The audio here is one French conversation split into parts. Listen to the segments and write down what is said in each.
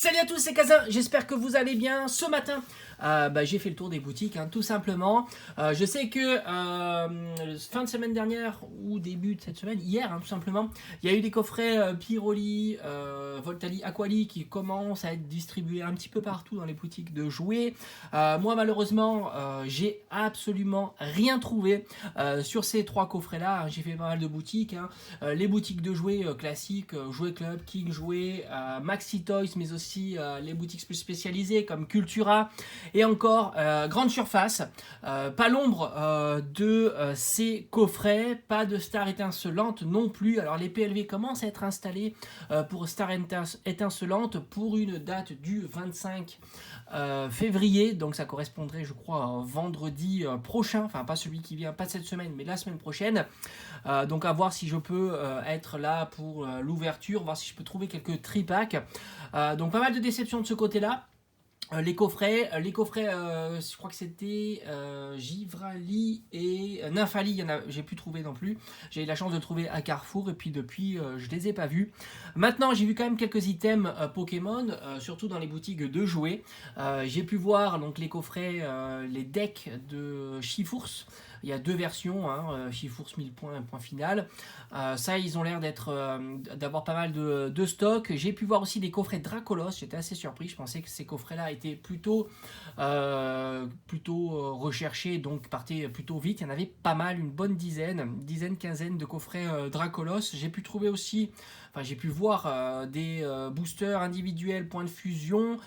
Salut à tous, c'est Kazin, j'espère que vous allez bien. Ce matin, j'ai fait le tour des boutiques, tout simplement. Je sais que fin de semaine dernière ou début de cette semaine, hier, tout simplement, il y a eu des coffrets Piroli, Voltali, Aquali qui commencent à être distribués un petit peu partout dans les boutiques de jouets. Moi, malheureusement, j'ai absolument rien trouvé sur ces trois coffrets-là. J'ai fait pas mal de boutiques, les boutiques de jouets classiques, Jouet Club, King Jouet, Maxi Toys, mais aussi les boutiques plus spécialisées comme Cultura et encore Grande Surface. Pas l'ombre de ces coffrets, pas de Star Étincelante non plus. Alors les PLV commencent à être installés pour Star Étincelante pour une date du 25 février, donc ça correspondrait je crois à vendredi prochain, enfin pas celui qui vient, pas cette semaine mais la semaine prochaine. Donc à voir si je peux être là pour l'ouverture, voir si je peux trouver quelques tripacks. Donc pas mal de déceptions de ce côté-là. Les coffrets, je crois que c'était Givrali et Nymphali, j'ai pu trouver non plus. J'ai eu la chance de trouver à Carrefour et puis depuis je les ai pas vus. Maintenant j'ai vu quand même quelques items Pokémon, surtout dans les boutiques de jouets. J'ai pu voir donc les coffrets, les decks de Chifours. Il y a deux versions, Chifours 1000 points, un point final. Ça, ils ont l'air d'avoir pas mal de stock. J'ai pu voir aussi des coffrets Dracolos. J'étais assez surpris. Je pensais que ces coffrets-là étaient plutôt recherchés, donc partaient plutôt vite. Il y en avait pas mal, une bonne quinzaine de coffrets Dracolos. J'ai pu trouver aussi, j'ai pu voir des boosters individuels, points de fusion.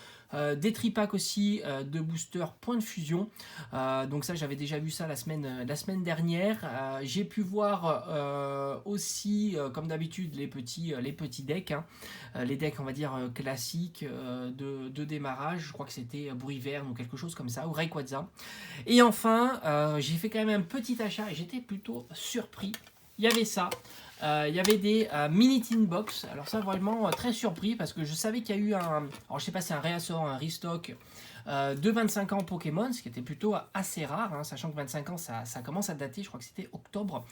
Des tripacks aussi de booster point de fusion, donc ça j'avais déjà vu ça la semaine dernière. J'ai pu voir aussi comme d'habitude les petits decks, les decks on va dire classiques de démarrage. Je crois que c'était Bruiverne ou quelque chose comme ça, ou Rayquaza. Et enfin j'ai fait quand même un petit achat et j'étais plutôt surpris. Il y avait ça. Il y avait des mini tin box. Alors ça vraiment très surpris parce que je savais qu'il y a eu alors je sais pas si c'est un réassort, un restock de 25 ans Pokémon, ce qui était plutôt assez rare, sachant que 25 ans ça commence à dater, je crois que c'était octobre,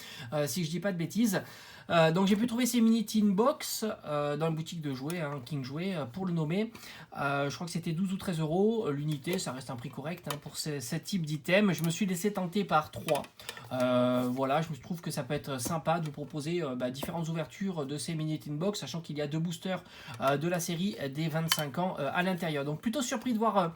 si je dis pas de bêtises. Donc j'ai pu trouver ces mini tin box dans la boutique de jouets, King Jouet pour le nommer. Je crois que c'était 12 ou 13 euros l'unité, ça reste un prix correct pour ce type d'item. Je me suis laissé tenter par 3. Voilà, je me trouve que ça peut être sympa de vous proposer différentes ouvertures de ces mini tin box, sachant qu'il y a deux boosters de la série des 25 ans à l'intérieur. Donc plutôt surpris de voir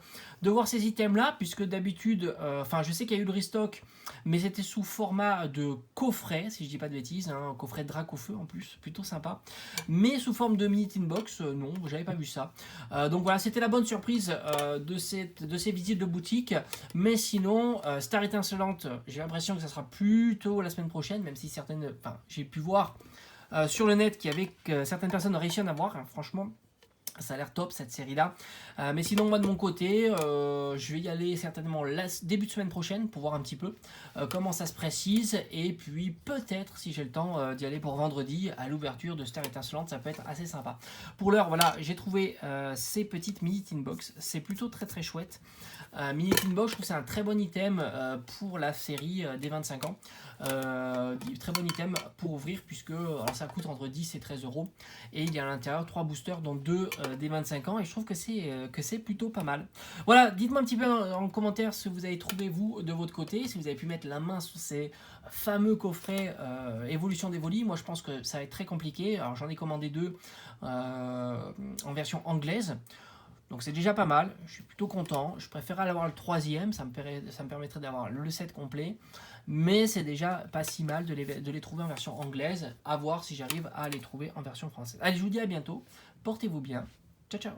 ces items là, puisque d'habitude, je sais qu'il y a eu le restock, mais c'était sous format de coffret, si je dis pas de bêtises, un coffret de Drac au feu en plus, plutôt sympa, mais sous forme de mini tin box, non, j'avais pas vu ça. Donc voilà, c'était la bonne surprise de ces visites de boutique, mais sinon, Star Étincelante, j'ai l'impression que ça sera plutôt la semaine prochaine, même si j'ai pu voir sur le net qu'il y avait que certaines personnes ont réussi à en avoir, franchement. Ça a l'air top cette série là, mais sinon moi de mon côté je vais y aller certainement début de semaine prochaine pour voir un petit peu comment ça se précise, et puis peut-être si j'ai le temps d'y aller pour vendredi à l'ouverture de Star Étincelante, ça peut être assez sympa. Pour l'heure voilà, j'ai trouvé ces petites mini tin box, c'est plutôt très très chouette. Mini tin box, je trouve que c'est un très bon item pour la série des 25 ans. Très bon item pour ouvrir, puisque alors ça coûte entre 10 et 13 euros, et il y a à l'intérieur 3 boosters dont 2 des 25 ans, et je trouve que c'est plutôt pas mal. Voilà, dites-moi un petit peu en commentaire ce que vous avez trouvé vous de votre côté, si vous avez pu mettre la main sur ces fameux coffrets évolution d'Evoli. Moi je pense que ça va être très compliqué. Alors j'en ai commandé 2 en version anglaise. Donc c'est déjà pas mal, je suis plutôt content. Je préférerais avoir le troisième, ça me permettrait d'avoir le set complet. Mais c'est déjà pas si mal de les trouver en version anglaise. À voir si j'arrive à les trouver en version française. Allez, je vous dis à bientôt, portez-vous bien, ciao ciao.